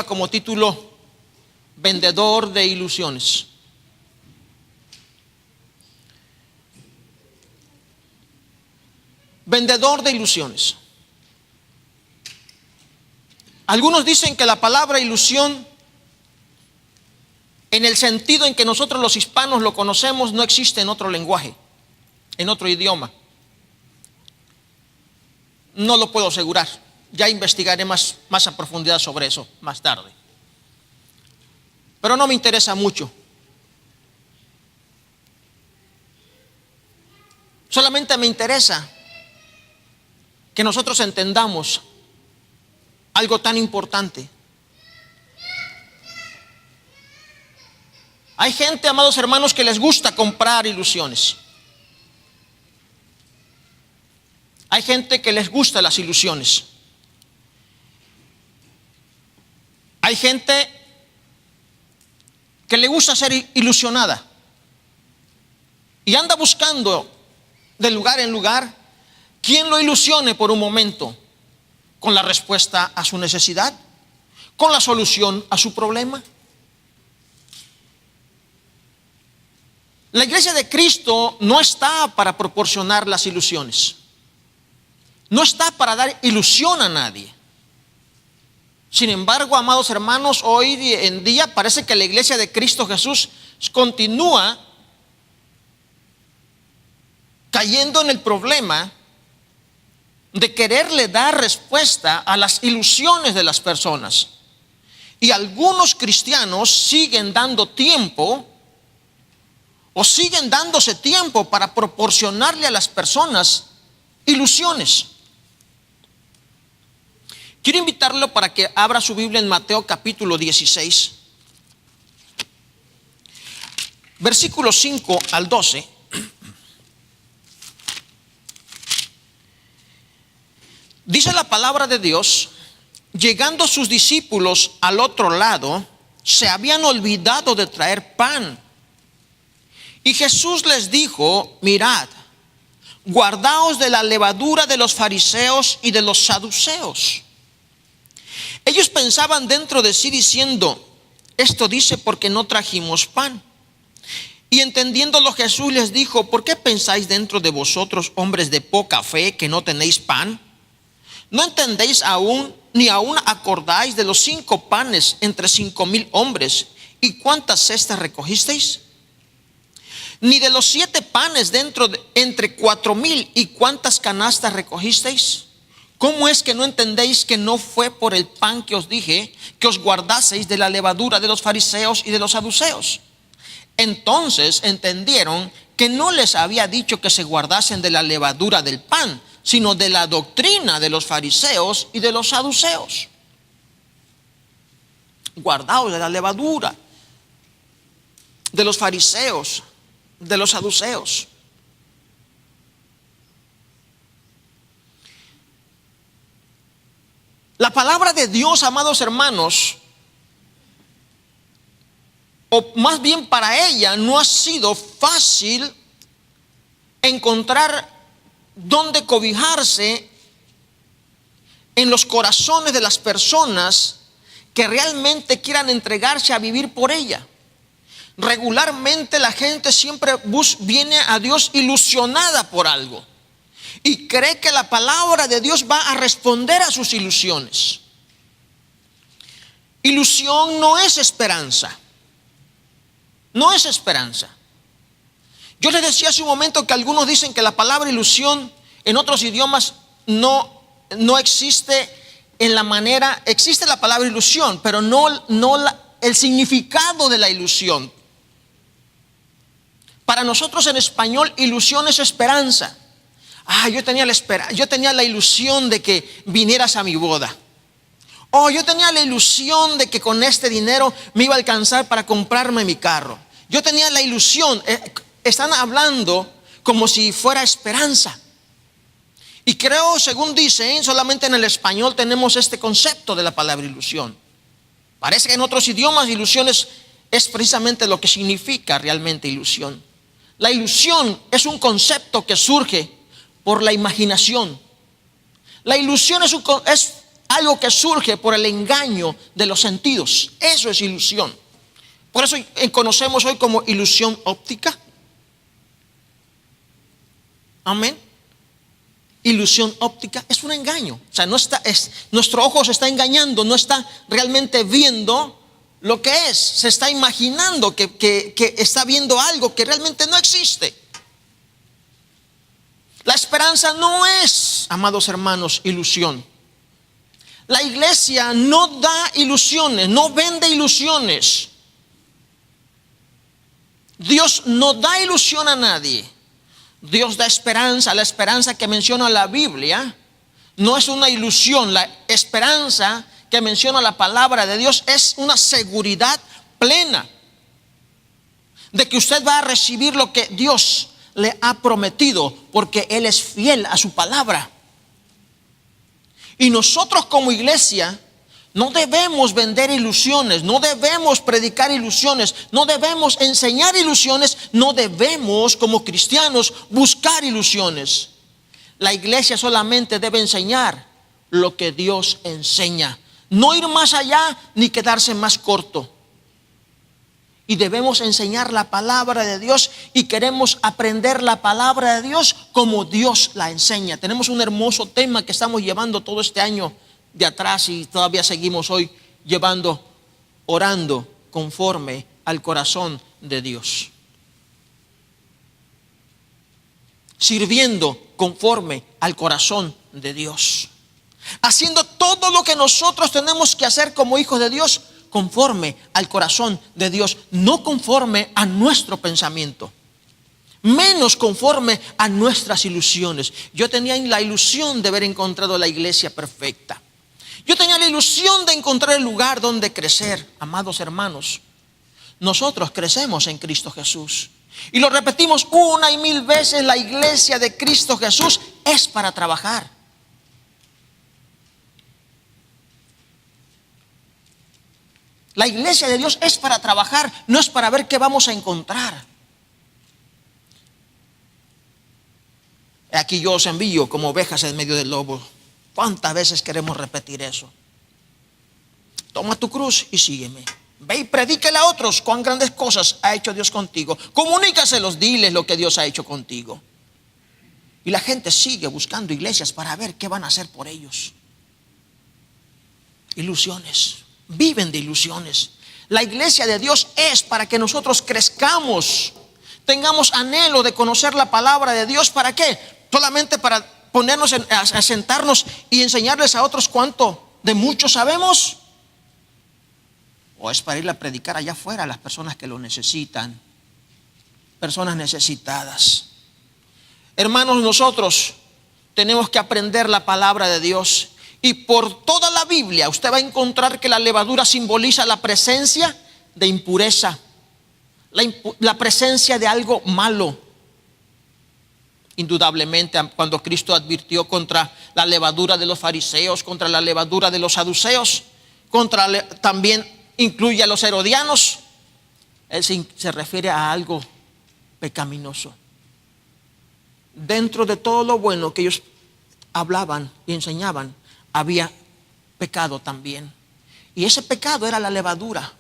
como título Vendedor de ilusiones. Vendedor de ilusiones. Algunos dicen que la palabra ilusión, en el sentido en que nosotros los hispanos lo conocemos, no existe en otro lenguaje, en otro idioma. No lo puedo asegurar. Ya investigaré más a profundidad sobre eso más tarde. Pero no me interesa mucho. Solamente me interesa que nosotros entendamos algo tan importante. Hay gente, amados hermanos, que les gusta comprar ilusiones. Hay gente que les gusta las ilusiones. Hay gente que le gusta ser ilusionada y anda buscando de lugar en lugar quien lo ilusione por un momento con la respuesta a su necesidad, con la solución a su problema. La iglesia de Cristo no está para proporcionar las ilusiones. No está para dar ilusión a nadie. Sin embargo, amados hermanos, hoy en día parece que la iglesia de Cristo Jesús continúa cayendo en el problema de quererle dar respuesta a las ilusiones de las personas. Y algunos cristianos siguen dando tiempo o siguen dándose tiempo para proporcionarle a las personas ilusiones. Quiero invitarlo para que abra su Biblia en Mateo capítulo 16, versículos 5 al 12. Dice la palabra de Dios: llegando sus discípulos al otro lado, se habían olvidado de traer pan. Y Jesús les dijo: mirad, guardaos de la levadura de los fariseos y de los saduceos. Ellos pensaban dentro de sí diciendo: esto dice porque no trajimos pan. Y entendiéndolo Jesús les dijo: ¿por qué pensáis dentro de vosotros, hombres de poca fe, que no tenéis pan? ¿No entendéis aún, ni aún acordáis de los 5 panes entre 5,000 hombres? ¿Y cuántas cestas recogisteis? Ni de los 7 panes entre 4,000, ¿y cuántas canastas recogisteis? ¿Cómo es que no entendéis que no fue por el pan que os dije que os guardaseis de la levadura de los fariseos y de los saduceos? Entonces entendieron que no les había dicho que se guardasen de la levadura del pan, sino de la doctrina de los fariseos y de los saduceos. Guardaos de la levadura de los fariseos, de los saduceos. La palabra de Dios, amados hermanos, o más bien para ella, no ha sido fácil encontrar dónde cobijarse en los corazones de las personas que realmente quieran entregarse a vivir por ella. Regularmente la gente siempre viene a Dios ilusionada por algo y cree que la palabra de Dios va a responder a sus ilusiones. Ilusión no es esperanza. No es esperanza. Yo les decía hace un momento que algunos dicen que la palabra ilusión en otros idiomas no existe en la manera, existe la palabra ilusión, pero el significado de la ilusión. Para nosotros en español, ilusión es esperanza. Yo tenía la ilusión de que vinieras a mi boda. Yo tenía la ilusión de que con este dinero me iba a alcanzar para comprarme mi carro. Yo tenía la ilusión. Están hablando como si fuera esperanza. Y creo, según dicen, solamente en el español tenemos este concepto de la palabra ilusión. Parece que en otros idiomas ilusión es precisamente lo que significa realmente ilusión. La ilusión es un concepto que surge por la imaginación. La ilusión es algo que surge por el engaño de los sentidos. Eso es ilusión. Por eso conocemos hoy como ilusión óptica. Amén. Ilusión óptica es un engaño. O sea, nuestro ojo se está engañando, no está realmente viendo lo que es. Se está imaginando que está viendo algo que realmente no existe. La esperanza no es, amados hermanos, ilusión. La iglesia no da ilusiones, no vende ilusiones. Dios no da ilusión a nadie. Dios da esperanza. La esperanza que menciona la Biblia no es una ilusión. La esperanza que menciona la palabra de Dios es una seguridad plena de que usted va a recibir lo que Dios le ha prometido, porque Él es fiel a su palabra. Y nosotros como iglesia no debemos vender ilusiones, no debemos predicar ilusiones, no debemos enseñar ilusiones, no debemos como cristianos buscar ilusiones. La iglesia solamente debe enseñar lo que Dios enseña, no ir más allá ni quedarse más corto. Y debemos enseñar la palabra de Dios, y queremos aprender la palabra de Dios como Dios la enseña. Tenemos un hermoso tema que estamos llevando todo este año de atrás, y todavía seguimos hoy llevando, orando conforme al corazón de Dios, sirviendo conforme al corazón de Dios, haciendo todo lo que nosotros tenemos que hacer como hijos de Dios conforme al corazón de Dios, no conforme a nuestro pensamiento, menos conforme a nuestras ilusiones. Yo tenía la ilusión de haber encontrado la iglesia perfecta. Yo tenía la ilusión de encontrar el lugar donde crecer. Amados hermanos, nosotros crecemos en Cristo Jesús. Y lo repetimos una y mil veces: la iglesia de Cristo Jesús es para trabajar. La iglesia de Dios es para trabajar, no es para ver qué vamos a encontrar. Aquí yo os envío como ovejas en medio del lobo. ¿Cuántas veces queremos repetir eso? Toma tu cruz y sígueme. Ve y predíquele a otros cuán grandes cosas ha hecho Dios contigo. Comunícaselos, diles lo que Dios ha hecho contigo. Y la gente sigue buscando iglesias para ver qué van a hacer por ellos. Ilusiones. Viven de ilusiones. La iglesia de Dios es para que nosotros crezcamos, tengamos anhelo de conocer la palabra de Dios. ¿Para qué? Solamente para ponernos a sentarnos y enseñarles a otros cuánto de mucho sabemos, o es para ir a predicar allá afuera a las personas que lo necesitan, personas necesitadas. Hermanos, nosotros tenemos que aprender la palabra de Dios. Y por toda la Biblia usted va a encontrar que la levadura simboliza la presencia de impureza, la presencia de algo malo. Indudablemente, cuando Cristo advirtió contra la levadura de los fariseos, contra la levadura de los saduceos, también incluye a los herodianos, Él se refiere a algo pecaminoso. Dentro de todo lo bueno que ellos hablaban y enseñaban, había pecado también. Y ese pecado era la levadura.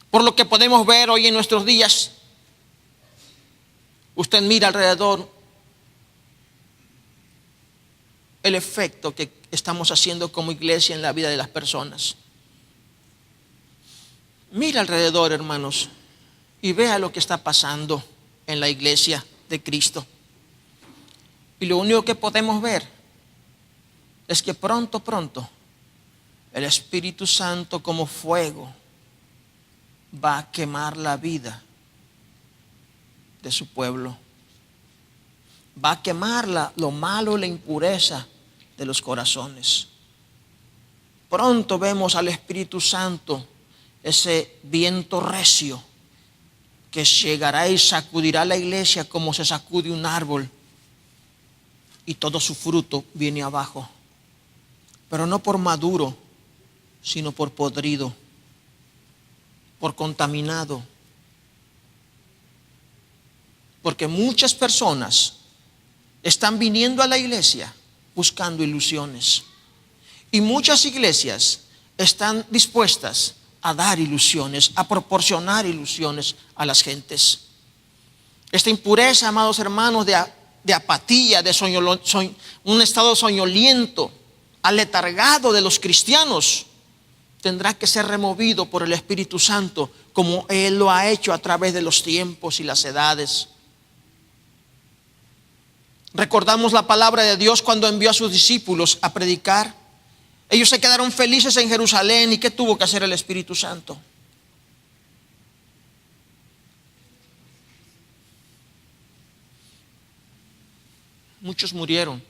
Por lo que podemos ver hoy en nuestros días, usted mira alrededor el efecto que estamos haciendo como iglesia en la vida de las personas. Mira alrededor, hermanos, y vea lo que está pasando en la iglesia de Cristo. Y lo único que podemos ver es que pronto el Espíritu Santo como fuego va a quemar la vida de su pueblo. Va a quemar lo malo, la impureza de los corazones. Pronto vemos al Espíritu Santo, ese viento recio que llegará y sacudirá la iglesia como se sacude un árbol, y todo su fruto viene abajo. Pero no por maduro, sino por podrido, por contaminado. Porque muchas personas están viniendo a la iglesia buscando ilusiones. Y muchas iglesias están dispuestas a dar ilusiones, a proporcionar ilusiones a las gentes. Esta impureza, amados hermanos, de apatía, de un estado soñoliento, aletargado de los cristianos, tendrá que ser removido por el Espíritu Santo, como Él lo ha hecho a través de los tiempos y las edades. Recordamos la palabra de Dios cuando envió a sus discípulos a predicar. Ellos se quedaron felices en Jerusalén. ¿Y qué tuvo que hacer el Espíritu Santo? Muchos murieron,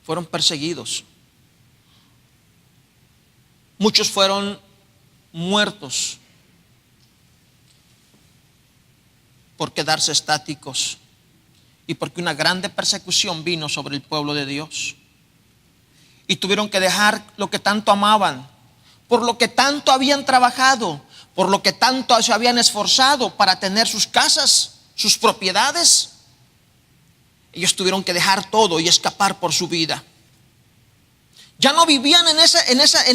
fueron perseguidos. Muchos fueron muertos por quedarse estáticos y porque una grande persecución vino sobre el pueblo de Dios. Y tuvieron que dejar lo que tanto amaban, por lo que tanto habían trabajado, por lo que tanto se habían esforzado para tener sus casas, sus propiedades. Ellos tuvieron que dejar todo y escapar por su vida. Ya no vivían en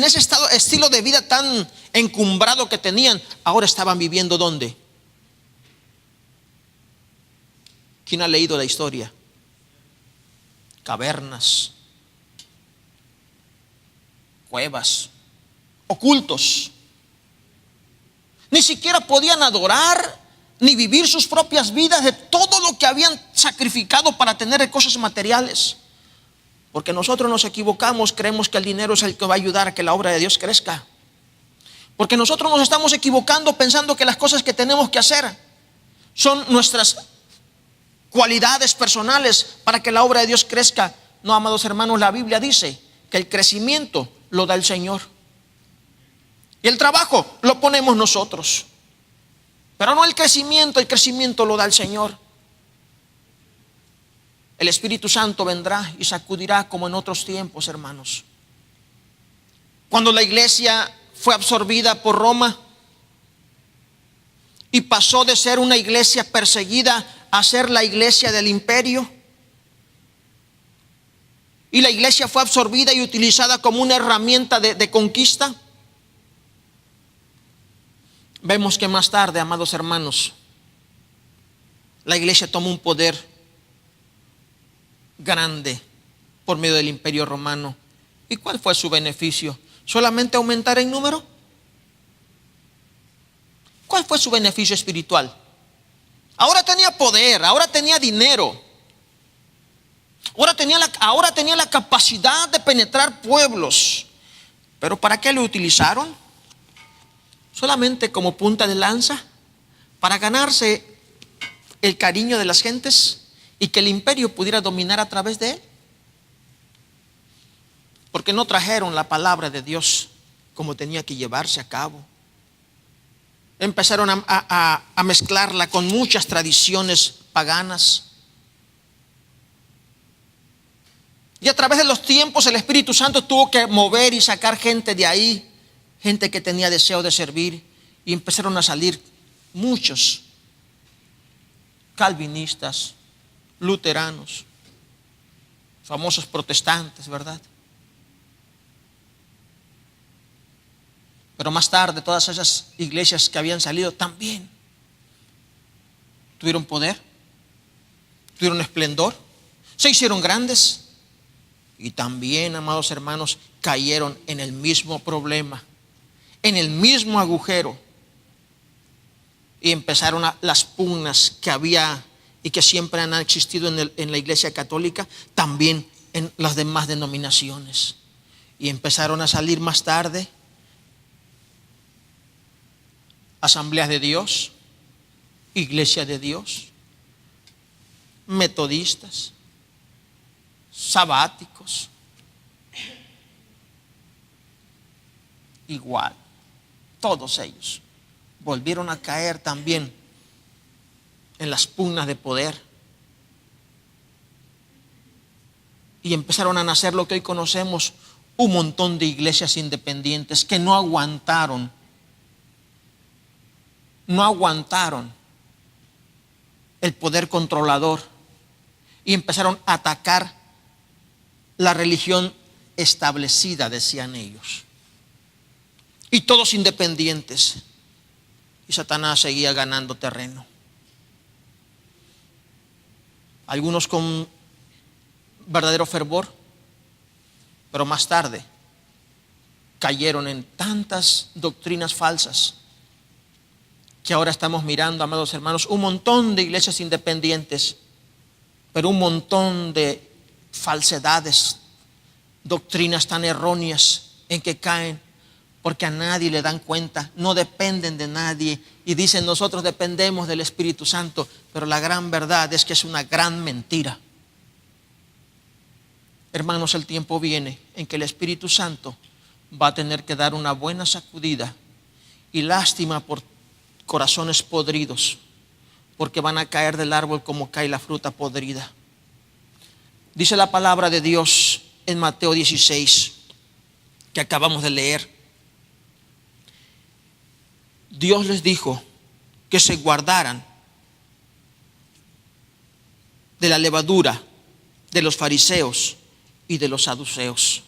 ese estilo de vida tan encumbrado que tenían. Ahora estaban viviendo ¿dónde? ¿Quién ha leído la historia? Cavernas, cuevas, ocultos. Ni siquiera podían adorar ni vivir sus propias vidas de todo lo que habían sacrificado para tener cosas materiales. Porque nosotros nos equivocamos, creemos que el dinero es el que va a ayudar a que la obra de Dios crezca. Porque nosotros nos estamos equivocando pensando que las cosas que tenemos que hacer son nuestras cualidades personales para que la obra de Dios crezca. No, amados hermanos, la Biblia dice que el crecimiento lo da el Señor. Y el trabajo lo ponemos nosotros. Pero no el crecimiento lo da el Señor. El Espíritu Santo vendrá y sacudirá como en otros tiempos, hermanos. Cuando la iglesia fue absorbida por Roma y pasó de ser una iglesia perseguida a ser la iglesia del imperio. Y la iglesia fue absorbida y utilizada como una herramienta de conquista. Vemos que más tarde, amados hermanos, la iglesia tomó un poder grande por medio del imperio romano. ¿Y cuál fue su beneficio? ¿Solamente aumentar en número? ¿Cuál fue su beneficio espiritual? Ahora tenía poder, ahora tenía dinero, ahora tenía la capacidad de penetrar pueblos. ¿Pero para qué lo utilizaron? Solamente como punta de lanza para ganarse el cariño de las gentes y que el imperio pudiera dominar a través de él. Porque no trajeron la palabra de Dios como tenía que llevarse a cabo. Empezaron a mezclarla con muchas tradiciones paganas. Y a través de los tiempos el Espíritu Santo tuvo que mover y sacar gente de ahí, gente que tenía deseo de servir. Y empezaron a salir muchos calvinistas, luteranos, famosos protestantes, ¿verdad? Pero más tarde todas esas iglesias que habían salido también tuvieron poder, tuvieron esplendor, se hicieron grandes y también, amados hermanos, cayeron en el mismo problema, en el mismo agujero, y empezaron las pugnas que había y que siempre han existido en la iglesia católica, también en las demás denominaciones. Y empezaron a salir más tarde Asambleas de Dios, Iglesia de Dios, metodistas, sabáticos, igual, todos ellos volvieron a caer también en las pugnas de poder y empezaron a nacer lo que hoy conocemos, un montón de iglesias independientes que no aguantaron el poder controlador y empezaron a atacar la religión establecida, decían ellos. Y todos independientes. Y Satanás seguía ganando terreno. Algunos con verdadero fervor, pero más tarde cayeron en tantas doctrinas falsas que ahora estamos mirando, amados hermanos, un montón de iglesias independientes, pero un montón de falsedades, doctrinas tan erróneas en que caen porque a nadie le dan cuenta, no dependen de nadie y dicen nosotros dependemos del Espíritu Santo, pero la gran verdad es que es una gran mentira. Hermanos, el tiempo viene en que el Espíritu Santo va a tener que dar una buena sacudida y lástima por corazones podridos, porque van a caer del árbol como cae la fruta podrida. Dice la palabra de Dios en Mateo 16, que acabamos de leer. Dios les dijo que se guardaran de la levadura de los fariseos y de los saduceos.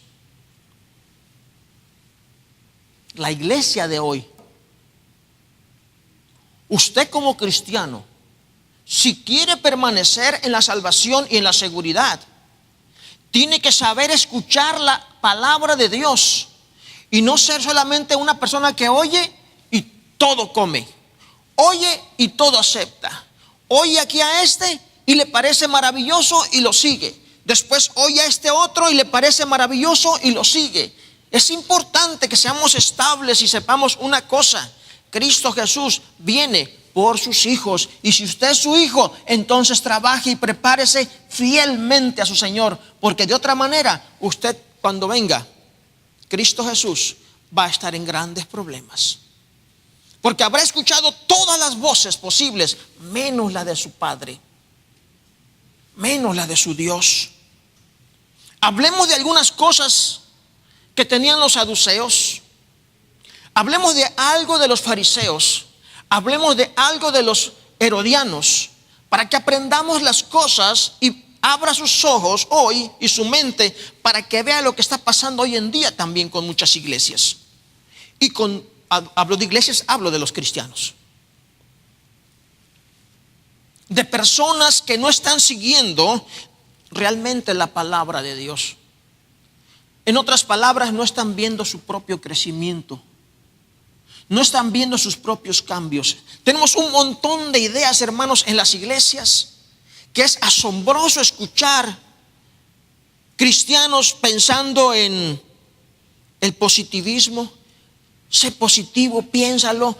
La iglesia de hoy, usted como cristiano, si quiere permanecer en la salvación y en la seguridad, tiene que saber escuchar la palabra de Dios y no ser solamente una persona que oye y todo come, oye y todo acepta, oye aquí a este y le parece maravilloso y lo sigue, después oye a este otro y le parece maravilloso y lo sigue. Es importante que seamos estables y sepamos una cosa: Cristo Jesús viene por sus hijos, y si usted es su hijo, entonces trabaje y prepárese fielmente a su Señor, porque de otra manera usted, cuando venga Cristo Jesús, va a estar en grandes problemas, porque habrá escuchado todas las voces posibles, menos la de su Padre, menos la de su Dios. Hablemos de algunas cosas que tenían los saduceos, hablemos de algo de los fariseos, hablemos de algo de los herodianos, para que aprendamos las cosas y abra sus ojos hoy y su mente para que vea lo que está pasando hoy en día también con muchas iglesias. Y hablo de iglesias, hablo de los cristianos, de personas que no están siguiendo realmente la palabra de Dios. En otras palabras, no están viendo su propio crecimiento, no están viendo sus propios cambios. Tenemos un montón de ideas, hermanos, en las iglesias, que es asombroso escuchar cristianos pensando en el positivismo. Sé positivo, piénsalo,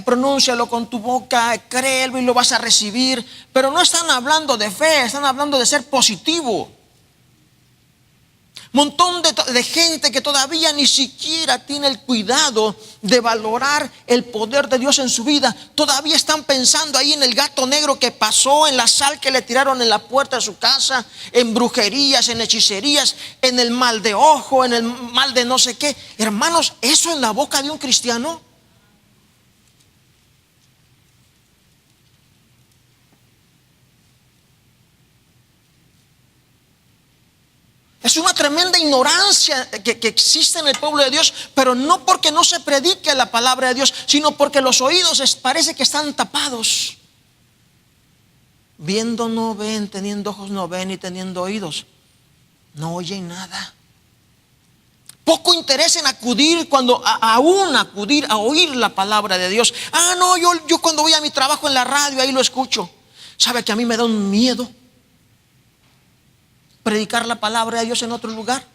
pronúncialo con tu boca, créelo y lo vas a recibir. Pero no están hablando de fe, están hablando de ser positivo. Montón de gente que todavía ni siquiera tiene el cuidado de valorar el poder de Dios en su vida. Todavía están pensando ahí en el gato negro que pasó, en la sal que le tiraron en la puerta de su casa, en brujerías, en hechicerías, en el mal de ojo, en el mal de no sé qué. Hermanos, ¿eso en la boca de un cristiano? Es una tremenda ignorancia que existe en el pueblo de Dios, pero no porque no se predique la palabra de Dios, sino porque los oídos parece que están tapados. Viendo no ven, teniendo ojos no ven y teniendo oídos no oyen nada. Poco interés en acudir acudir a oír la palabra de Dios. No, yo cuando voy a mi trabajo en la radio ahí lo escucho. ¿Sabe que a mí me da un miedo predicar la palabra de Dios en otro lugar?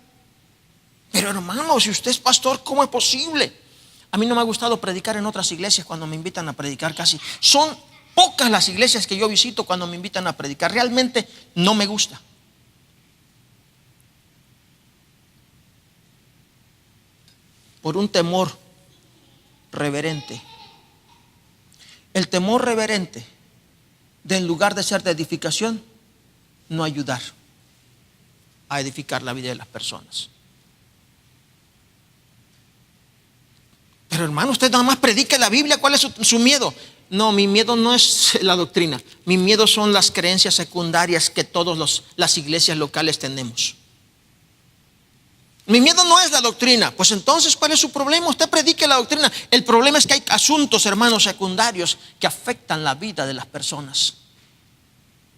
Pero hermano, si usted es pastor, ¿cómo es posible? A mí no me ha gustado predicar en otras iglesias cuando me invitan a predicar. Casi son pocas las iglesias que yo visito cuando me invitan a predicar. Realmente no me gusta. Por un temor reverente. El temor reverente, en lugar de ser de edificación, no ayudar a edificar la vida de las personas. Pero hermano, usted nada más predica la Biblia. ¿Cuál es su miedo? No, mi miedo no es la doctrina. Mi miedo son las creencias secundarias que todas las iglesias locales tenemos. Mi miedo no es la doctrina. Pues entonces, ¿cuál es su problema? Usted predique la doctrina. El problema es que hay asuntos, hermanos, secundarios que afectan la vida de las personas.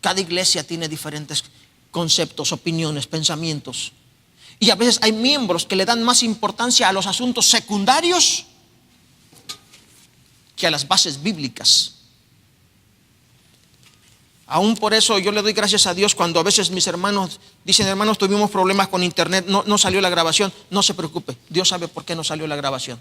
Cada iglesia tiene diferentes conceptos, opiniones, pensamientos. Y a veces hay miembros que le dan más importancia a los asuntos secundarios que a las bases bíblicas. Aún por eso yo le doy gracias a Dios cuando a veces mis hermanos dicen: hermanos, tuvimos problemas con internet, no salió la grabación. No se preocupe, Dios sabe por qué no salió la grabación.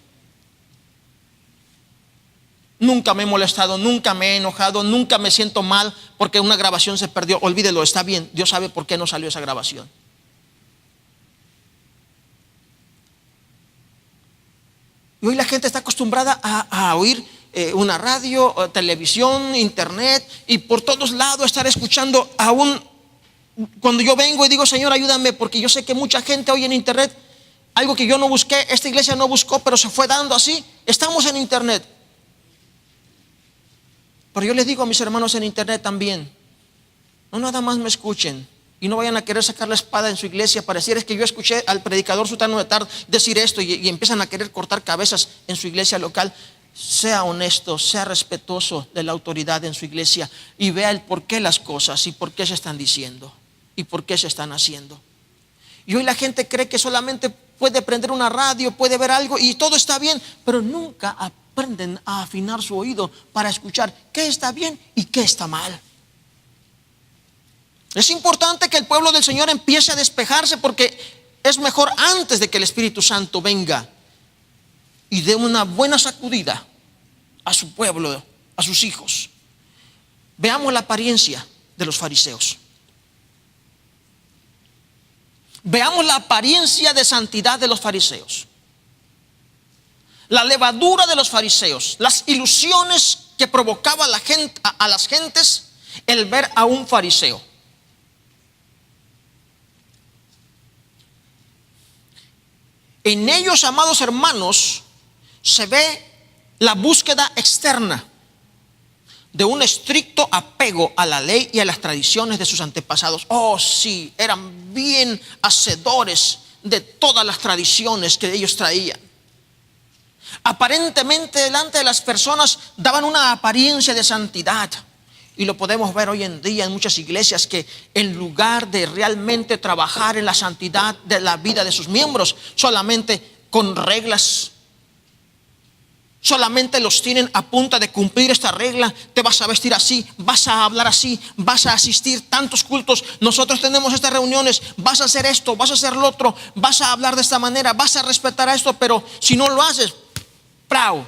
Nunca me he molestado, nunca me he enojado, nunca me siento mal porque una grabación se perdió. Olvídelo, está bien, Dios sabe por qué no salió esa grabación. Y hoy la gente está acostumbrada a oír una radio, televisión, internet, y por todos lados estar escuchando. Aún cuando yo vengo y digo: Señor, ayúdame, porque yo sé que mucha gente oye en internet algo que yo no busqué, esta iglesia no buscó, pero se fue dando así. Estamos en internet. Pero yo les digo a mis hermanos en internet también: no nada más me escuchen y no vayan a querer sacar la espada en su iglesia para decir: es que yo escuché al predicador sutano de tal decir esto, y empiezan a querer cortar cabezas en su iglesia local. Sea honesto, sea respetuoso de la autoridad en su iglesia y vea el por qué las cosas y por qué se están diciendo y por qué se están haciendo. Y hoy la gente cree que solamente puede prender una radio, puede ver algo y todo está bien, pero nunca aprenden a afinar su oído para escuchar qué está bien y qué está mal. Es importante que el pueblo del Señor empiece a despejarse, porque es mejor antes de que el Espíritu Santo venga y dé una buena sacudida a su pueblo, a sus hijos. Veamos la apariencia de los fariseos. Veamos la apariencia de santidad de los fariseos. La levadura de los fariseos, las ilusiones que provocaba a las gentes el ver a un fariseo. En ellos, amados hermanos, se ve la búsqueda externa de un estricto apego a la ley y a las tradiciones de sus antepasados. Oh, sí, eran bien hacedores de todas las tradiciones que ellos traían. Aparentemente delante de las personas daban una apariencia de santidad. Y lo podemos ver hoy en día en muchas iglesias, que en lugar de realmente trabajar en la santidad de la vida de sus miembros, solamente con reglas, solamente los tienen a punta de cumplir esta regla. Te vas a vestir así, vas a hablar así, vas a asistir tantos cultos, nosotros tenemos estas reuniones, vas a hacer esto, vas a hacer lo otro, vas a hablar de esta manera, vas a respetar a esto. Pero si no lo haces, ¡prau!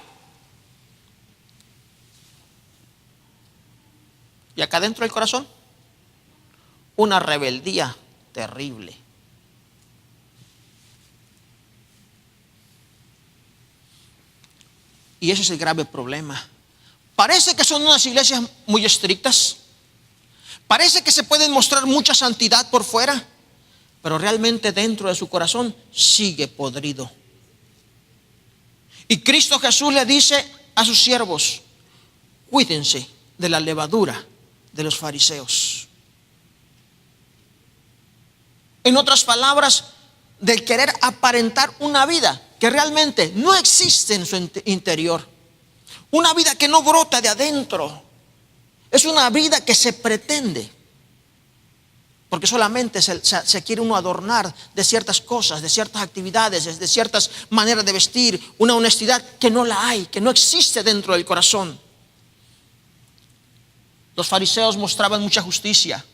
Y acá dentro del corazón, una rebeldía terrible. Y ese es el grave problema. Parece que son unas iglesias muy estrictas. Parece que se pueden mostrar mucha santidad por fuera, pero realmente dentro de su corazón sigue podrido. Y Cristo Jesús le dice a sus siervos: cuídense de la levadura de los fariseos. En otras palabras, del querer aparentar una vida que realmente no existe en su interior. Una vida que no brota de adentro. Es una vida que se pretende, porque solamente se quiere uno adornar de ciertas cosas, de ciertas actividades, de ciertas maneras de vestir. Una honestidad que no la hay, que no existe dentro del corazón. Los fariseos mostraban mucha justicia,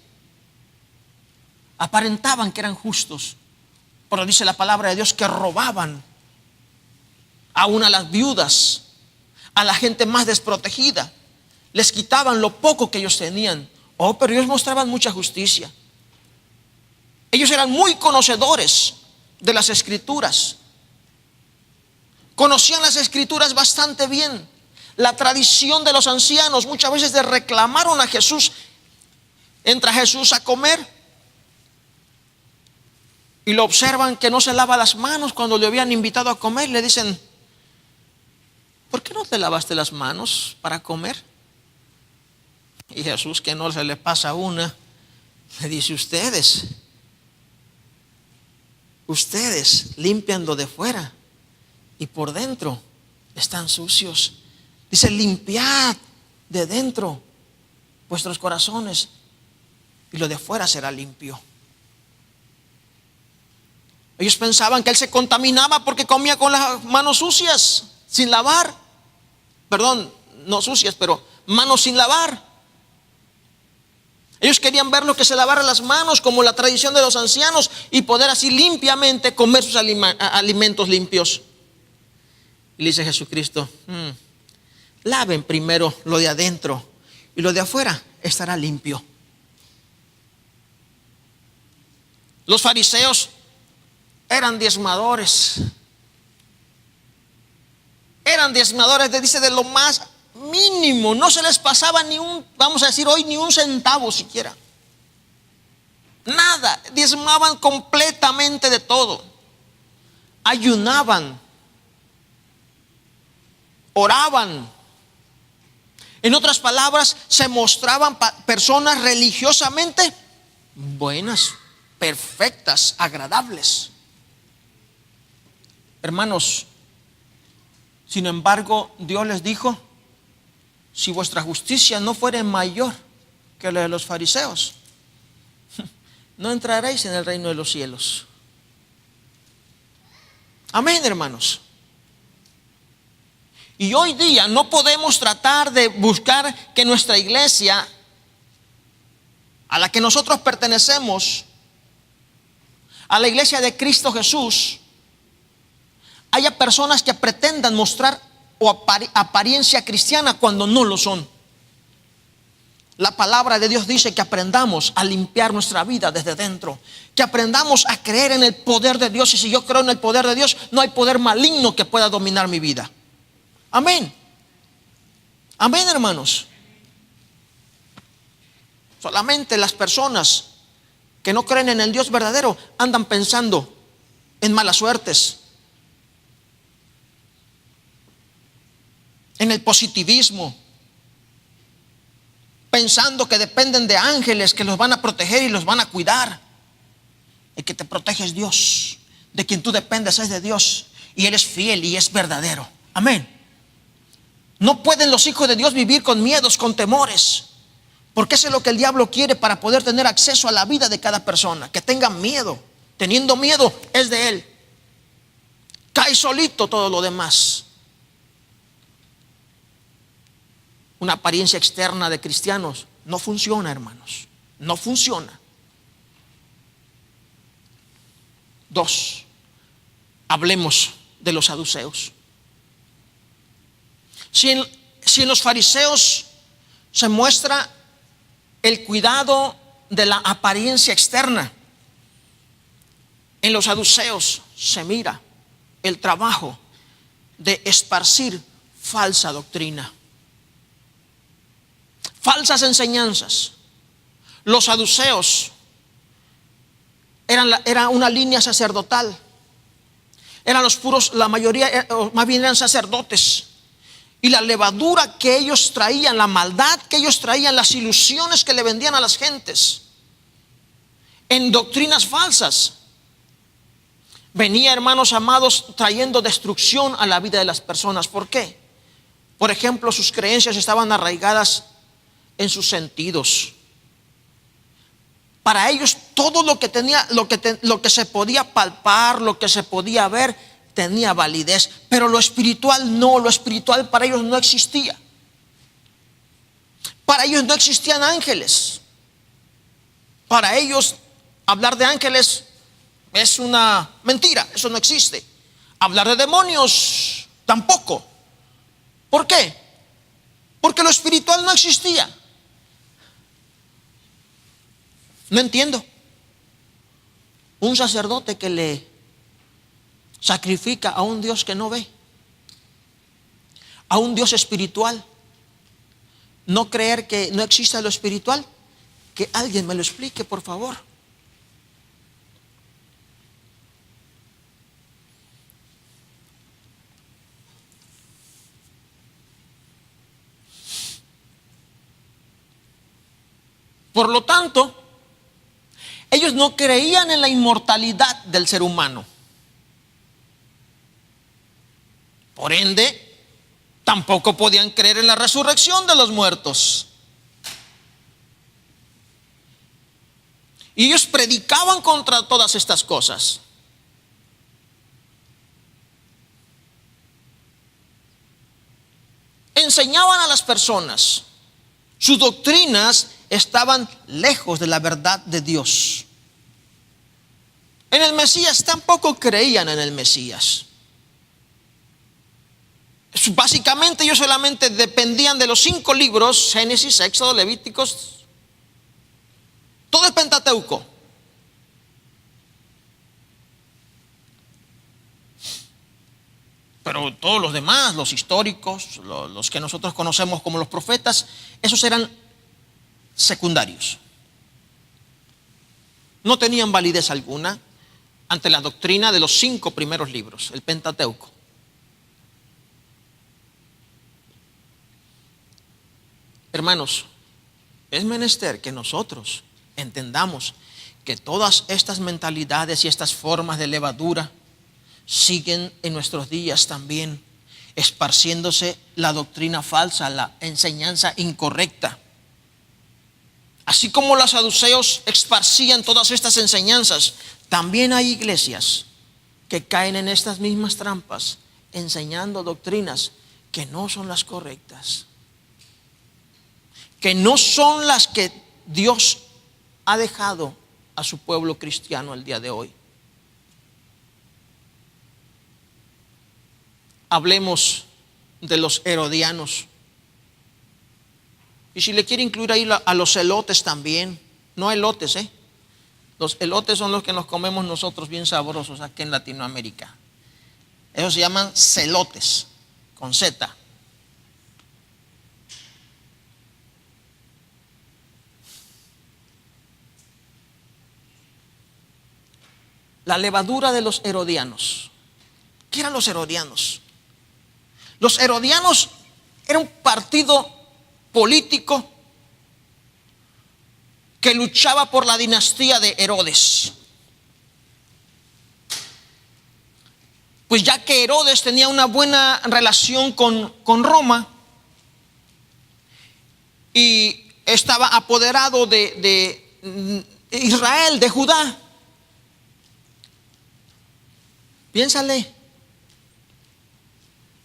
aparentaban que eran justos, pero dice la palabra de Dios que robaban aún a las viudas, a la gente más desprotegida, les quitaban lo poco que ellos tenían. Oh, pero ellos mostraban mucha justicia. Ellos eran muy conocedores de las escrituras, conocían las escrituras bastante bien. La tradición de los ancianos muchas veces le reclamaron a Jesús. Entra Jesús a comer y lo observan que no se lava las manos cuando le habían invitado a comer. Le dicen: ¿por qué no te lavaste las manos para comer? Y Jesús, que no se le pasa una, le dice: ustedes ustedes limpian lo de fuera y por dentro están sucios. Dice, limpiad de dentro vuestros corazones y lo de fuera será limpio. Ellos pensaban que él se contaminaba porque comía con las manos sucias, sin lavar. Perdón, no sucias, pero manos sin lavar. Ellos querían ver lo que se lavara las manos, como la tradición de los ancianos, y poder así limpiamente comer sus alimentos limpios. Y le dice Jesucristo, laven primero lo de adentro y lo de afuera estará limpio. Los fariseos eran diezmadores. Eran diezmadores, dice, de lo más mínimo. No se les pasaba ni un, vamos a decir hoy, ni un centavo siquiera. Nada. Diezmaban completamente de todo. Ayunaban. Oraban. En otras palabras, se mostraban personas religiosamente buenas, perfectas, agradables. Hermanos, sin embargo, Dios les dijo, si vuestra justicia no fuere mayor que la de los fariseos, no entraréis en el reino de los cielos. Amén, hermanos. Y hoy día no podemos tratar de buscar que nuestra iglesia, a la que nosotros pertenecemos, a la iglesia de Cristo Jesús, haya personas que pretendan mostrar apariencia cristiana cuando no lo son. La palabra de Dios dice que aprendamos a limpiar nuestra vida desde dentro, que aprendamos a creer en el poder de Dios. Y si yo creo en el poder de Dios, no hay poder maligno que pueda dominar mi vida. Amén. Amén, hermanos. Solamente las personas que no creen en el Dios verdadero andan pensando en malas suertes, en el positivismo, pensando que dependen de ángeles que los van a proteger y los van a cuidar. El que te protege es Dios. De quien tú dependes es de Dios, y Él es fiel y es verdadero. Amén. No pueden los hijos de Dios vivir con miedos, con temores, porque eso es lo que el diablo quiere para poder tener acceso a la vida de cada persona. Que tengan miedo. Teniendo miedo es de él. Cae solito todo lo demás. Una apariencia externa de cristianos no funciona, hermanos. No funciona. 2. Hablemos de los saduceos. Si en los fariseos se muestra el cuidado de la apariencia externa, en los saduceos se mira el trabajo de esparcir falsa doctrina, falsas enseñanzas. Los saduceos era una línea sacerdotal. Eran los puros, la mayoría, más bien eran sacerdotes. Y la levadura que ellos traían, la maldad que ellos traían, las ilusiones que le vendían a las gentes en doctrinas falsas, venía, hermanos amados, trayendo destrucción a la vida de las personas. ¿Por qué? Por ejemplo, sus creencias estaban arraigadas en sus sentidos. Para ellos todo lo que tenía, lo que se podía palpar, lo que se podía ver, tenía validez, pero lo espiritual no. Lo espiritual para ellos no existía. Para ellos no existían ángeles. Para ellos hablar de ángeles es una mentira, eso no existe. Hablar de demonios tampoco. ¿Por qué? Porque lo espiritual no existía. No entiendo. Un sacerdote que le sacrifica a un Dios que no ve, a un Dios espiritual, no creer que no exista lo espiritual. Que alguien me lo explique, por favor. Por lo tanto, Ellos no creían en la inmortalidad del ser humano. Por ende, tampoco podían creer en la resurrección de los muertos. Y ellos predicaban contra todas estas cosas. Enseñaban a las personas. Sus doctrinas estaban lejos de la verdad de Dios. En el Mesías tampoco creían en el Mesías. Básicamente ellos solamente dependían de los 5 libros: Génesis, Éxodo, Levíticos, todo el Pentateuco. Pero todos los demás, los históricos, los que nosotros conocemos como los profetas, esos eran secundarios. No tenían validez alguna ante la doctrina de los 5 primeros libros, el Pentateuco. Hermanos, es menester que nosotros entendamos que todas estas mentalidades y estas formas de levadura siguen en nuestros días también, esparciéndose la doctrina falsa, la enseñanza incorrecta. Así como los saduceos esparcían todas estas enseñanzas, también hay iglesias que caen en estas mismas trampas, enseñando doctrinas que no son las correctas, que no son las que Dios ha dejado a su pueblo cristiano el día de hoy. Hablemos de los herodianos. Y si le quiere incluir ahí a los elotes también. No elotes, Los elotes son los que nos comemos nosotros bien sabrosos aquí en Latinoamérica. Esos se llaman celotes, con Z. La levadura de los herodianos. ¿Qué eran los herodianos? Los herodianos eran un partido político que luchaba por la dinastía de Herodes. Pues ya que Herodes tenía una buena relación con Roma y estaba apoderado de Israel, de Judá. Piénsale,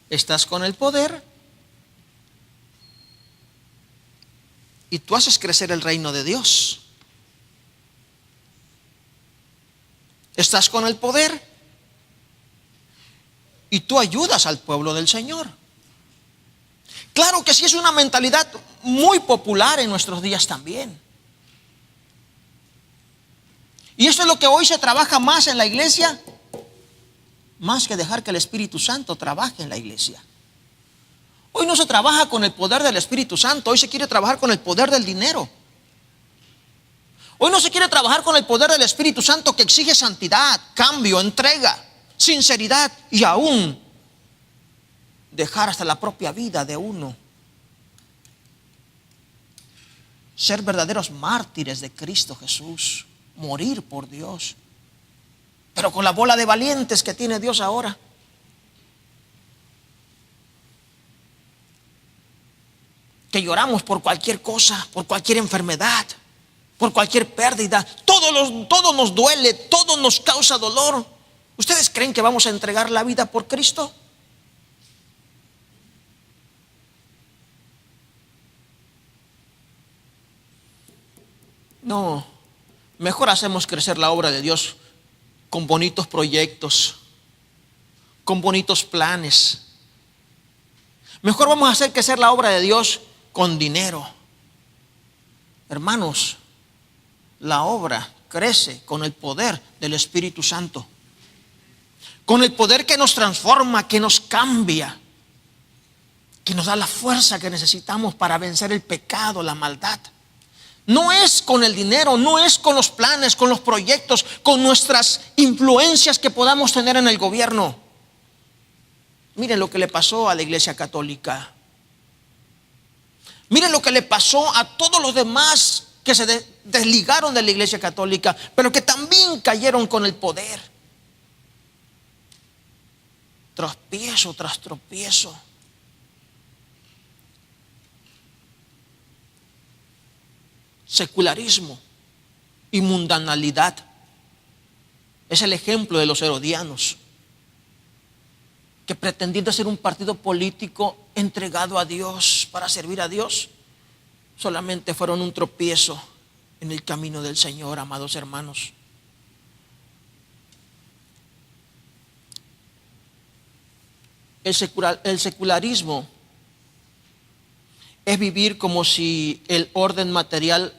estás con el poder y tú haces crecer el reino de Dios. Estás con el poder y tú ayudas al pueblo del Señor. Claro que sí, es una mentalidad muy popular en nuestros días también. Y esto es lo que hoy se trabaja más en la iglesia, más que dejar que el Espíritu Santo trabaje en la iglesia. Hoy no se trabaja con el poder del Espíritu Santo, hoy se quiere trabajar con el poder del dinero. Hoy no se quiere trabajar con el poder del Espíritu Santo, que exige santidad, cambio, entrega, sinceridad y aún dejar hasta la propia vida de uno. Ser verdaderos mártires de Cristo Jesús, morir por Dios. Pero con la bola de valientes que tiene Dios ahora. Que lloramos por cualquier cosa, por cualquier enfermedad, por cualquier pérdida. Todo nos duele, todo nos causa dolor. ¿Ustedes creen que vamos a entregar la vida por Cristo? No, mejor hacemos crecer la obra de Dios con bonitos proyectos, con bonitos planes. Mejor vamos a hacer crecer la obra de Dios con dinero. Hermanos, la obra crece con el poder del Espíritu Santo, con el poder que nos transforma, que nos cambia, que nos da la fuerza que necesitamos para vencer el pecado, la maldad. No es con el dinero, no es con los planes, con los proyectos, con nuestras influencias que podamos tener en el gobierno. Miren lo que le pasó a la Iglesia Católica. Miren lo que le pasó a todos los demás que se desligaron de la Iglesia Católica, pero que también cayeron con el poder. Tropiezo tras tropiezo. Secularismo y mundanalidad es el ejemplo de los herodianos, que pretendiendo ser un partido político entregado a Dios para servir a Dios, solamente fueron un tropiezo en el camino del Señor, amados hermanos. El secularismo es vivir como si el orden material,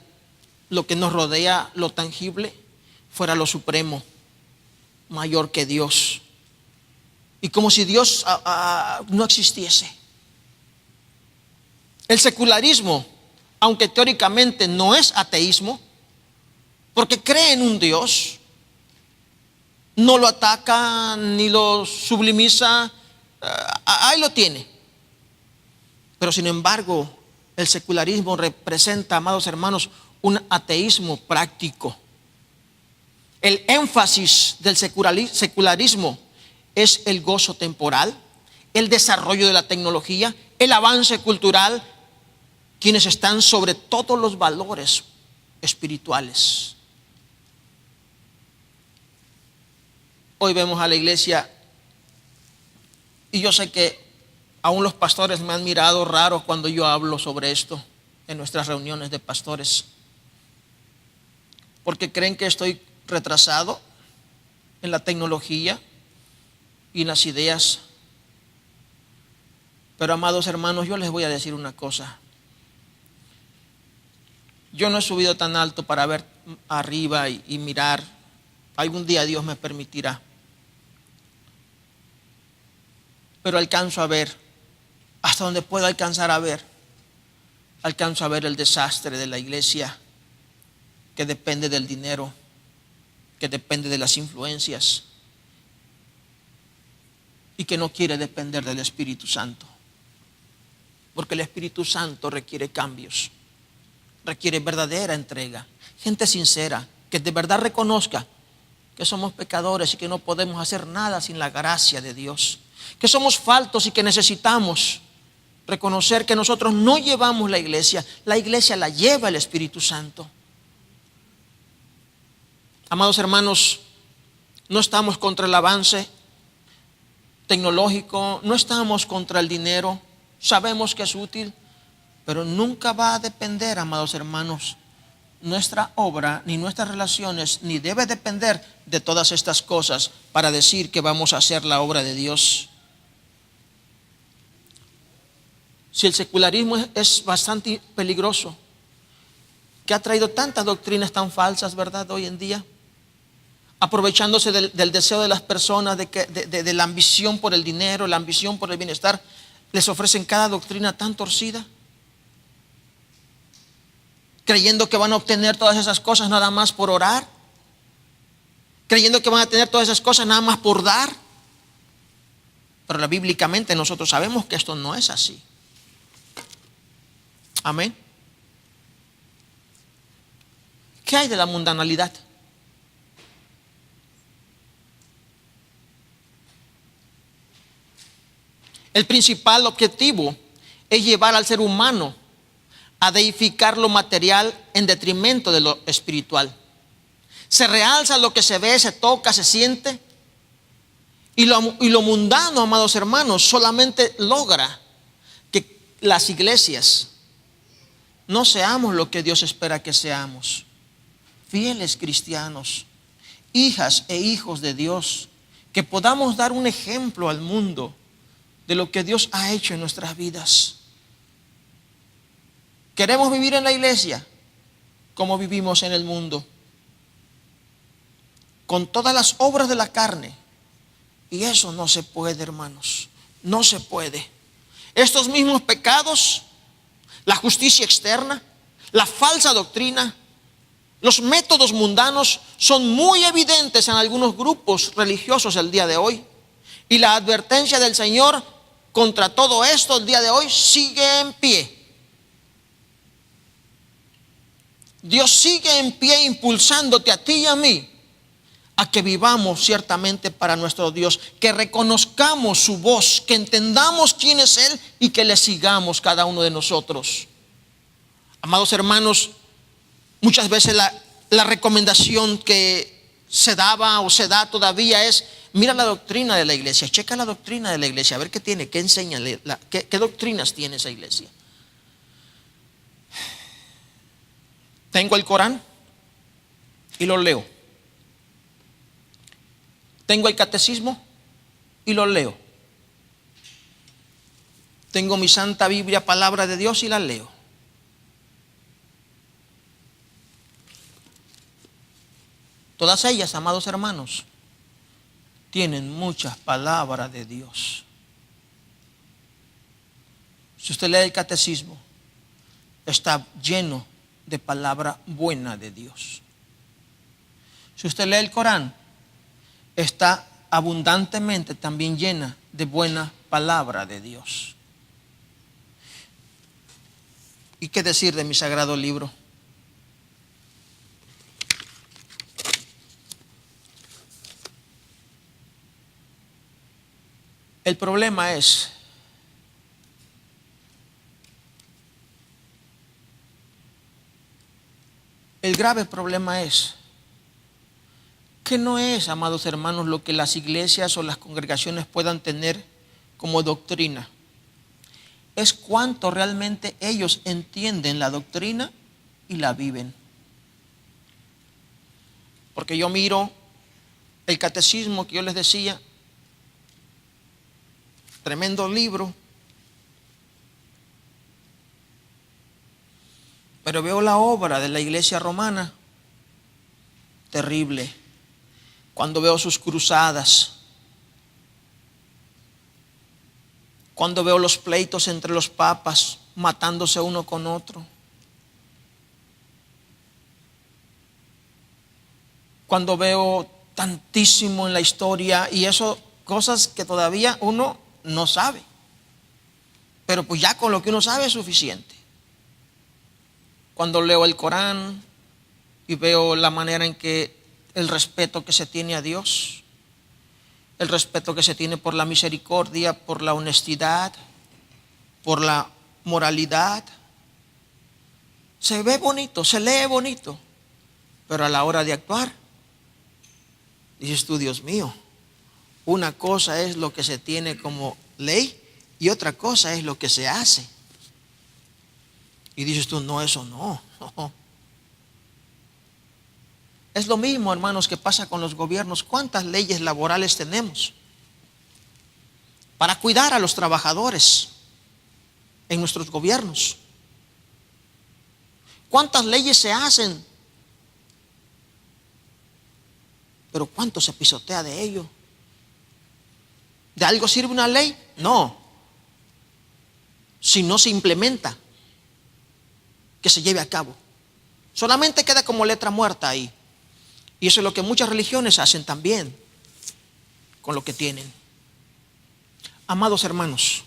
lo que nos rodea, lo tangible, fuera lo supremo, mayor que Dios. Y como si Dios no existiese. El secularismo, aunque teóricamente no es ateísmo, porque cree en un Dios, no lo ataca ni lo sublimiza, ahí lo tiene. Pero sin embargo, el secularismo representa, amados hermanos, un ateísmo práctico. El énfasis del secularismo es el gozo temporal, el desarrollo de la tecnología, el avance cultural, quienes están sobre todos los valores espirituales. Hoy vemos a la iglesia, y yo sé que aún los pastores me han mirado raro cuando yo hablo sobre esto en nuestras reuniones de pastores, porque creen que estoy retrasado en la tecnología y en las ideas. Pero amados hermanos, yo les voy a decir una cosa. Yo no he subido tan alto para ver arriba y mirar. Algún día Dios me permitirá. Pero alcanzo a ver, hasta donde puedo alcanzar a ver, alcanzo a ver el desastre de la iglesia, que depende del dinero, que depende de las influencias y que no quiere depender del Espíritu Santo. Porque el Espíritu Santo requiere cambios, requiere verdadera entrega, gente sincera, que de verdad reconozca que somos pecadores y que no podemos hacer nada sin la gracia de Dios, que somos faltos y que necesitamos reconocer que nosotros no llevamos la iglesia la lleva el Espíritu Santo. Amados hermanos, no estamos contra el avance tecnológico, no estamos contra el dinero, sabemos que es útil, pero nunca va a depender, amados hermanos, nuestra obra ni nuestras relaciones, ni debe depender de todas estas cosas para decir que vamos a hacer la obra de Dios. Si el secularismo es bastante peligroso, que ha traído tantas doctrinas tan falsas, ¿verdad?, hoy en día, aprovechándose del deseo de las personas, de la ambición por el dinero, la ambición por el bienestar, les ofrecen cada doctrina tan torcida, creyendo que van a obtener todas esas cosas nada más por orar, creyendo que van a tener todas esas cosas nada más por dar. Pero bíblicamente nosotros sabemos que esto no es así. Amén. ¿Qué hay de la mundanalidad? El principal objetivo es llevar al ser humano a deificar lo material en detrimento de lo espiritual. Se realza lo que se ve, se toca, se siente, y lo mundano, amados hermanos, solamente logra que las iglesias no seamos lo que Dios espera que seamos. Fieles cristianos, hijas e hijos de Dios, que podamos dar un ejemplo al mundo de lo que Dios ha hecho en nuestras vidas. Queremos vivir en la iglesia como vivimos en el mundo, con todas las obras de la carne, y eso no se puede, hermanos, no se puede. Estos mismos pecados, la justicia externa, la falsa doctrina, los métodos mundanos son muy evidentes en algunos grupos religiosos el día de hoy, y la advertencia del Señor contra todo esto el día de hoy sigue en pie. Dios sigue en pie impulsándote a ti y a mí a que vivamos ciertamente para nuestro Dios, que reconozcamos su voz, que entendamos quién es Él y que le sigamos cada uno de nosotros. Amados hermanos, muchas veces la recomendación que se daba o se da todavía es: mira la doctrina de la iglesia, checa la doctrina de la iglesia, a ver qué tiene, qué enseña, qué doctrinas tiene esa iglesia. Tengo el Corán y lo leo. Tengo el catecismo y lo leo. Tengo mi Santa Biblia, palabra de Dios, y la leo. Todas ellas, amados hermanos, tienen muchas palabras de Dios. Si usted lee el catecismo, está lleno de palabra buena de Dios. Si usted lee el Corán, está abundantemente también llena de buena palabra de Dios. ¿Y qué decir de mi sagrado libro? El problema es el grave problema es que no es, amados hermanos, lo que las iglesias o las congregaciones puedan tener como doctrina. Es cuánto realmente ellos entienden la doctrina y la viven. Porque yo miro el catecismo que yo les decía, tremendo libro, pero veo la obra de la iglesia romana, terrible. Cuando veo sus cruzadas, cuando veo los pleitos entre los papas, matándose uno con otro, cuando veo tantísimo en la historia, y eso, cosas que todavía uno no sabe, pero pues ya con lo que uno sabe es suficiente. Cuando leo el Corán y veo la manera en que el respeto que se tiene a Dios, el respeto que se tiene por la misericordia, por la honestidad, por la moralidad, se ve bonito, se lee bonito, pero a la hora de actuar, dices tú: Dios mío, una cosa es lo que se tiene como ley y otra cosa es lo que se hace. Y dices tú: no, eso no. Es lo mismo, hermanos, que pasa con los gobiernos. ¿Cuántas leyes laborales tenemos para cuidar a los trabajadores en nuestros gobiernos? ¿Cuántas leyes se hacen? Pero ¿cuánto se pisotea de ello? ¿De algo sirve una ley? No. Si no se implementa, que se lleve a cabo. Solamente queda como letra muerta ahí. Y eso es lo que muchas religiones hacen también con lo que tienen. Amados hermanos,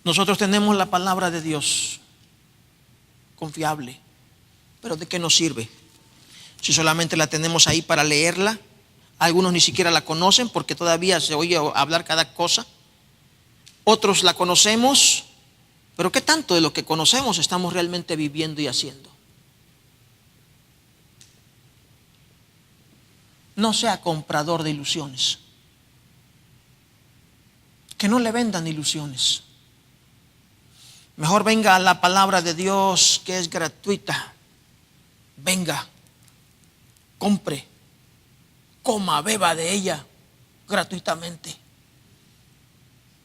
nosotros tenemos la palabra de Dios confiable, pero ¿de qué nos sirve si solamente la tenemos ahí para leerla? Algunos ni siquiera la conocen porque todavía se oye hablar cada cosa. Otros la conocemos, pero ¿qué tanto de lo que conocemos estamos realmente viviendo y haciendo? No sea comprador de ilusiones. Que no le vendan ilusiones. Mejor venga a la palabra de Dios, que es gratuita. Venga, compre, coma, beba de ella gratuitamente.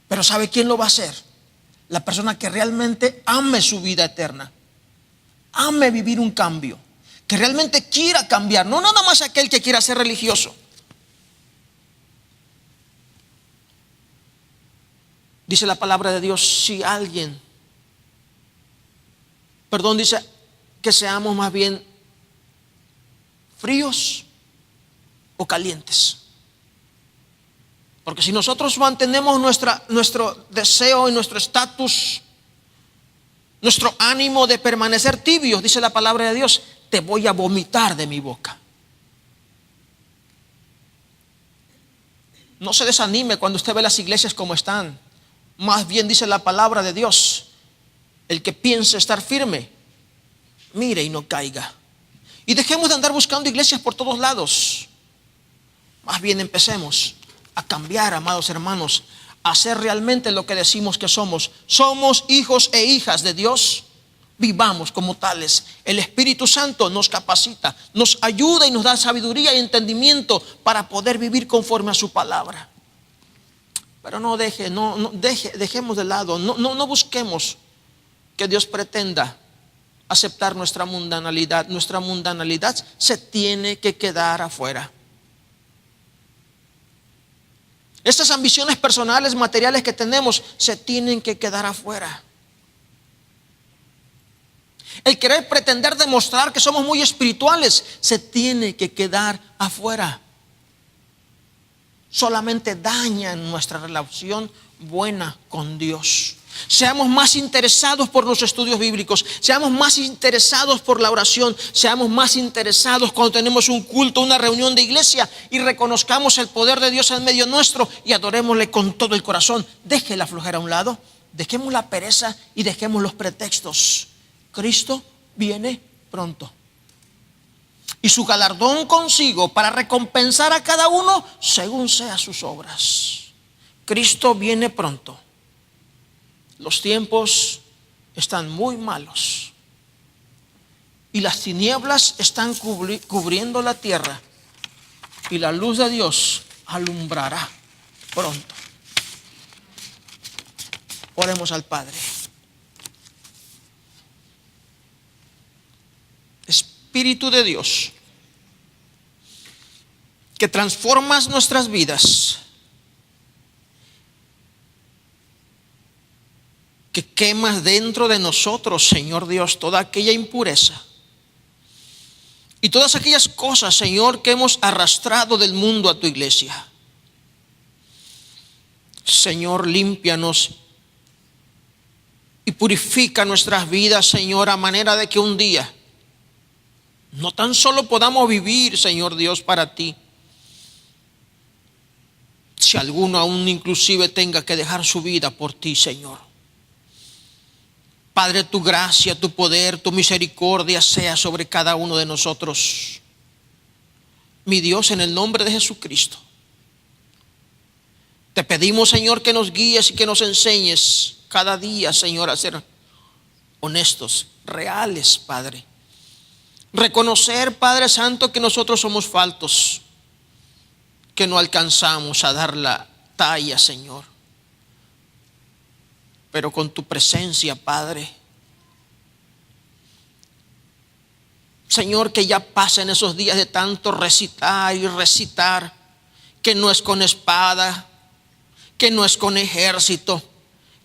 Pero ¿sabe quién lo va a hacer? La persona que realmente ame su vida eterna, ame vivir un cambio, que realmente quiera cambiar, no nada más aquel que quiera ser religioso. Dice la palabra de Dios, si alguien, dice que seamos más bien fríos o calientes. Porque si nosotros mantenemos nuestro deseo y nuestro estatus nuestro ánimo de permanecer tibios, dice la palabra de Dios, te voy a vomitar de mi boca. No se desanime cuando usted ve las iglesias como están. Más bien dice la palabra de Dios, el que piense estar firme, mire y no caiga. Y dejemos de andar buscando iglesias por todos lados. Más bien empecemos a cambiar, amados hermanos, a ser realmente lo que decimos que somos. Somos hijos e hijas de Dios. Vivamos como tales. El Espíritu Santo nos capacita, nos ayuda y nos da sabiduría y entendimiento para poder vivir conforme a su palabra. Pero dejemos de lado, no busquemos que Dios pretenda aceptar nuestra mundanalidad. Nuestra mundanalidad se tiene que quedar afuera. Estas ambiciones personales, materiales que tenemos, se tienen que quedar afuera. El querer pretender demostrar que somos muy espirituales se tiene que quedar afuera. Solamente dañan nuestra relación buena con Dios. Seamos más interesados por los estudios bíblicos, seamos más interesados por la oración, seamos más interesados cuando tenemos un culto, una reunión de iglesia y reconozcamos el poder de Dios en medio nuestro y adorémosle con todo el corazón. Deje la flojera a un lado, dejemos la pereza y dejemos los pretextos. Cristo viene pronto y su galardón consigo para recompensar a cada uno según sea sus obras. Cristo viene pronto. Los tiempos están muy malos y las tinieblas están cubriendo la tierra y la luz de Dios alumbrará pronto. Oremos al Padre. Espíritu de Dios, que transformas nuestras vidas, que quemas dentro de nosotros, Señor Dios, toda aquella impureza y todas aquellas cosas, Señor, que hemos arrastrado del mundo a tu iglesia. Señor, límpianos y purifica nuestras vidas, Señor, a manera de que un día no tan solo podamos vivir, Señor Dios, para ti. Si alguno aún inclusive tenga que dejar su vida por ti, Señor. Padre, tu gracia, tu poder, tu misericordia sea sobre cada uno de nosotros. Mi Dios, en el nombre de Jesucristo, te pedimos, Señor, que nos guíes y que nos enseñes cada día, Señor, a ser honestos, reales, Padre. Reconocer, Padre Santo, que nosotros somos faltos, que no alcanzamos a dar la talla, Señor. Pero con tu presencia, Padre, Señor, que ya pasen esos días de tanto recitar y recitar, que no es con espada, que no es con ejército,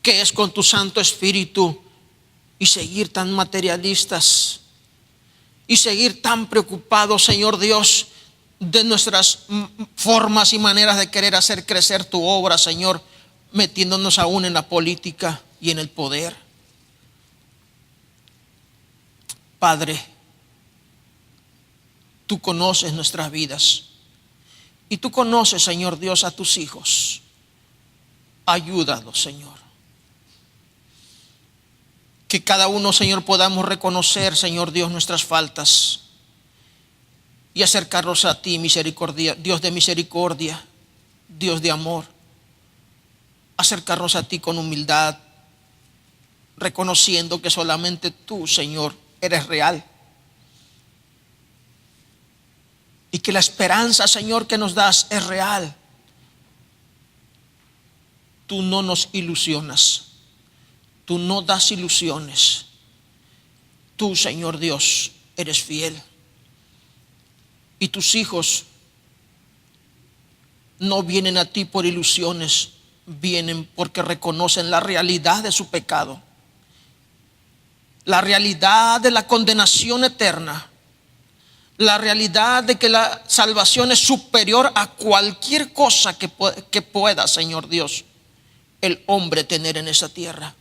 que es con tu Santo Espíritu, y seguir tan materialistas y seguir tan preocupados, Señor Dios, de nuestras formas y maneras de querer hacer crecer tu obra, Señor, metiéndonos aún en la política y en el poder. Padre, tú conoces nuestras vidas y tú conoces, Señor Dios, a tus hijos. Ayúdalos, Señor. Que cada uno, Señor, podamos reconocer, Señor Dios, nuestras faltas y acercarnos a ti, misericordia, Dios de misericordia, Dios de amor. Acercarnos a ti con humildad, reconociendo que solamente tú, Señor, eres real. Y que la esperanza, Señor, que nos das es real. Tú no nos ilusionas. Tú no das ilusiones. Tú, Señor Dios, eres fiel. Y tus hijos no vienen a ti por ilusiones, vienen porque reconocen la realidad de su pecado, la realidad de la condenación eterna, la realidad de que la salvación es superior a cualquier cosa que pueda, Señor Dios, el hombre tener en esa tierra.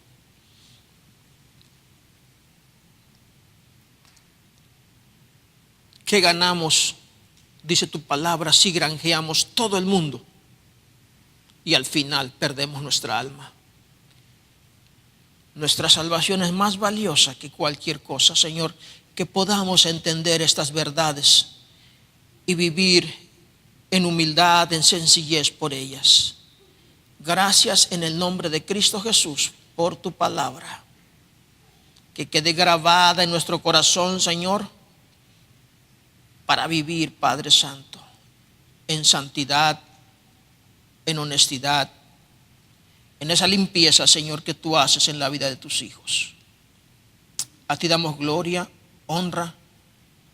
¿Qué ganamos? Dice tu palabra, si granjeamos todo el mundo y al final perdemos nuestra alma. Nuestra salvación es más valiosa que cualquier cosa, Señor. Que podamos entender estas verdades y vivir en humildad, en sencillez por ellas. Gracias en el nombre de Cristo Jesús por tu palabra. Que quede grabada en nuestro corazón, Señor, para vivir, Padre Santo, en santidad, en honestidad, en esa limpieza, Señor, que tú haces en la vida de tus hijos. A ti damos gloria, honra,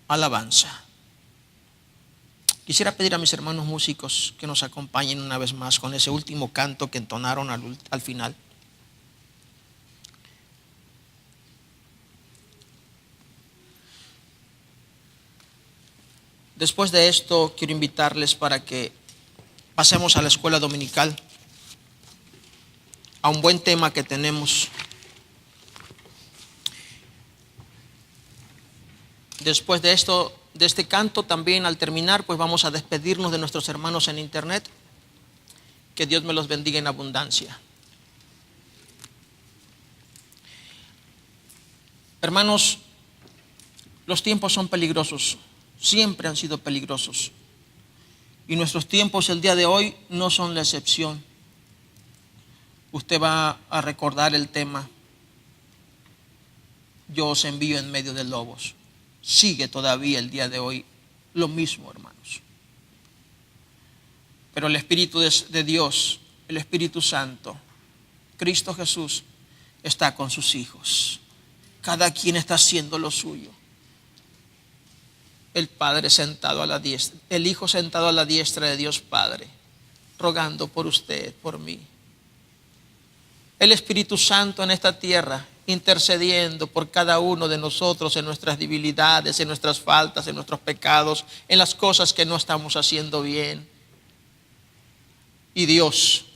alabanza. Quisiera pedir a mis hermanos músicos que nos acompañen una vez más con ese último canto que entonaron al final. Después de esto, quiero invitarles para que pasemos a la escuela dominical, a un buen tema que tenemos. Después de esto, de este canto también, al terminar, pues vamos a despedirnos de nuestros hermanos en internet. Que Dios me los bendiga en abundancia. Hermanos, los tiempos son peligrosos, siempre han sido peligrosos. Y nuestros tiempos el día de hoy no son la excepción. Usted va a recordar el tema, yo os envío en medio de lobos. Sigue todavía el día de hoy lo mismo, hermanos. Pero el Espíritu de Dios, el Espíritu Santo, Cristo Jesús, está con sus hijos. Cada quien está haciendo lo suyo. El Padre sentado a la diestra, el Hijo sentado a la diestra de Dios Padre, rogando por usted, por mí. El Espíritu Santo en esta tierra, intercediendo por cada uno de nosotros en nuestras debilidades, en nuestras faltas, en nuestros pecados, en las cosas que no estamos haciendo bien. Y Dios,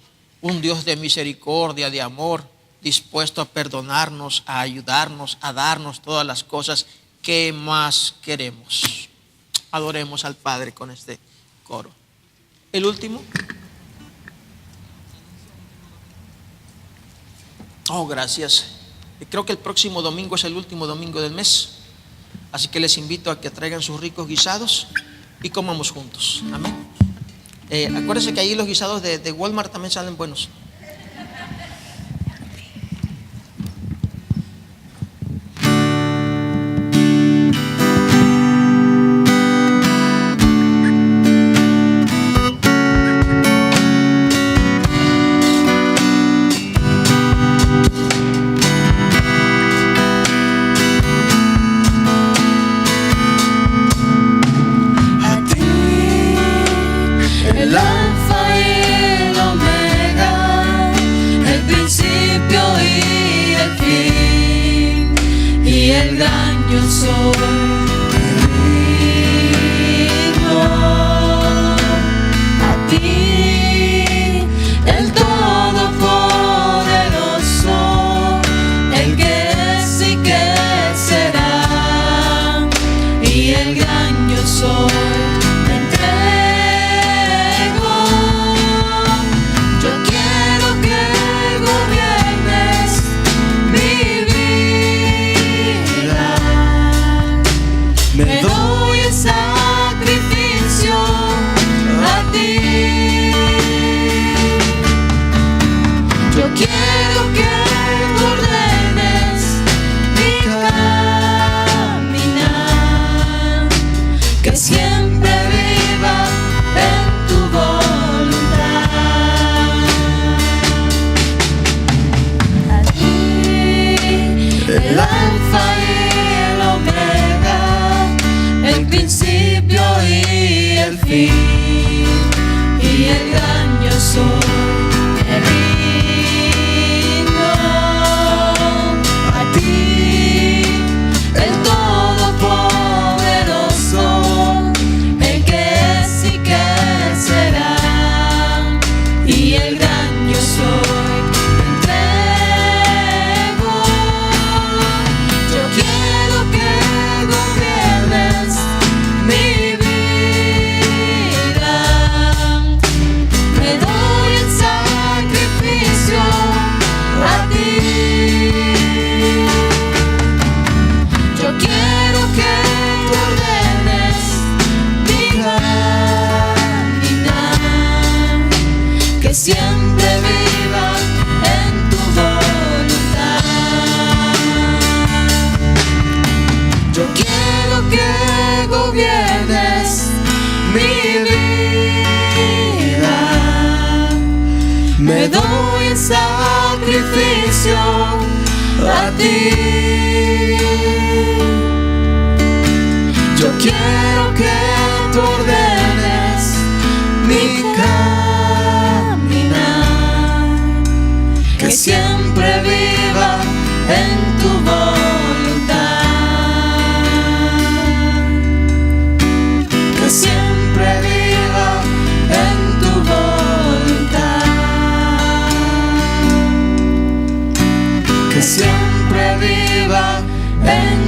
un Dios de misericordia, de amor, dispuesto a perdonarnos, a ayudarnos, a darnos todas las cosas. ¿Qué más queremos? Adoremos al Padre con este coro. El último. Oh, gracias. Creo que el próximo domingo es el último domingo del mes. Así que les invito a que traigan sus ricos guisados y comamos juntos. Amén. Acuérdense que ahí los guisados de Walmart también salen buenos. me doy en sacrificio a ti. Yo quiero que tú ordenes mi caminar, que siempre viva en tu voluntad, que siempre viva en tu voluntad, que siempre viva en